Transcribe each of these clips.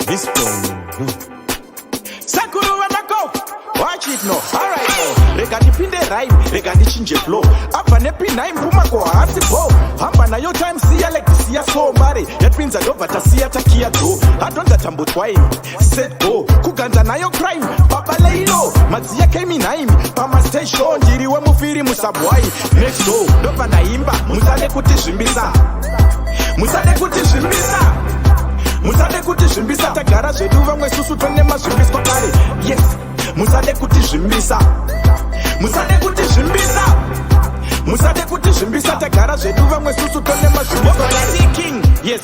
This Sakuru Wamako. Watch it no. Alright no. Rega dipinde rhyme, rega dichinje flow. Apa nepi nine Pumacol hasi bo. Hamba na your time siya like siya so mare. That means I over ta siya takia do. I don't tambo twine. Set go. Kuganza na your crime. Papa leilo. Mazia kemi naimi. Pama station jiri we mufiri musabwai. Next go. Dova na imba. Musade Kutizvimbisa. Musade Kutizvimbisa. Musade Kutizvimbisa. Tagara zvedu vamwe susu tone mazvimbiswa kare. Yes. Musade Kutizvimbisa. Musade Kutizvimbisa. Musade Kutizvimbisa. Tagara zvedu vamwe susu tone mazvimbiswa kare. King. Yes.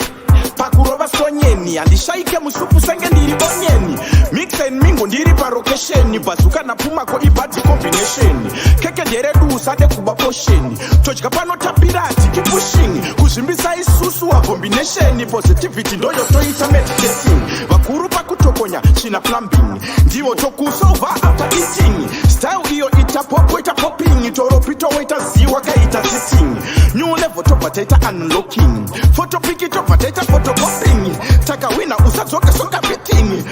Pakurova sonyeni andishaike musupu senge ndiri bonyeni. Mix and mingo ndiri parokesheni. Bazuka na Pumacol ibadi combination. Keke nderedu usade kuba posheni. Tochika pano tapirati keep pushing. Kuzvimbisa isusu a combination. Positivity ndoyo toita meditating. Vakuru pakutokonya china plumbing. Ndiwo tokusova after eating. Style iyo ita popo ita popping. Toro pito waita ziwa ka ita sitting. New level topa taita unlocking. Photo pick it up taita photocopying. Taka wina usazoka soka betting.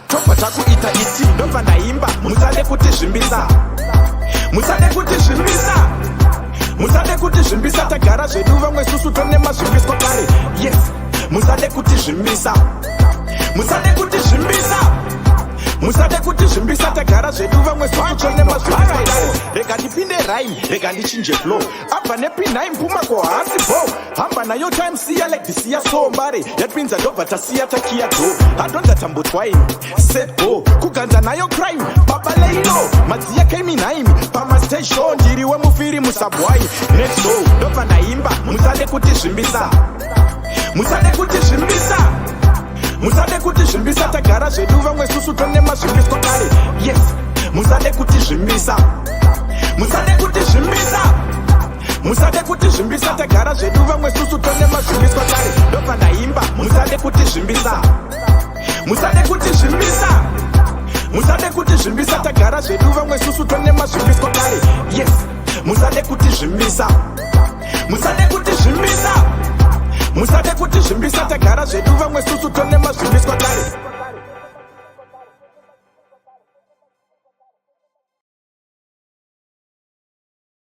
Topa taku ita iti. Dova na imba. Musade Kutizvimbisa. Musade Kutizvimbisa. Musade Kutizvimbisa. Tagara zvedu vamwe susu tone mazvimbiswa kare. Yes. Musade Kutizvimbisa. Musade Kutizvimbisa. Musade Kutizvimbisa. Tagara zvedu vamwe susu tone mazvimbiswa kare. Rega dipinde rhyme, rega dichinje flow. Apa nepi nine Pumacol hasi bo. Hamba na your time siya like siya so mare. That means I don't ta siya takia do. I don't tambo twine. Set go. Kuganza na your crime. Papa leilo. Mazia kemi naimi. Pama station jiri we mufiri musabwai. Next go. Dova na imba. Musade Kutizvimbisa. Musade Kutizvimbisa. Musade Kutizvimbisa. Tagara zvedu vamwe susu tone mazvimbiswa kare. Yes. Musade Kutizvimbisa. Musade Kutizvimbisa. Musade Kutizvimbisa. Tagara zvedu vamwe susu tone mazvimbiswa kare. Dova na imba. Musade Kutizvimbisa. Musade Kutizvimbisa. Musade Kutizvimbisa. Tagara zvedu vamwe susu tone mazvimbiswa kare. Yes. Musade Kutizvimbisa. Musade Kutizvimbisa. Musade Kutizvimbisa. Tagara zvedu vamwe susu tone mazvimbiswa kare.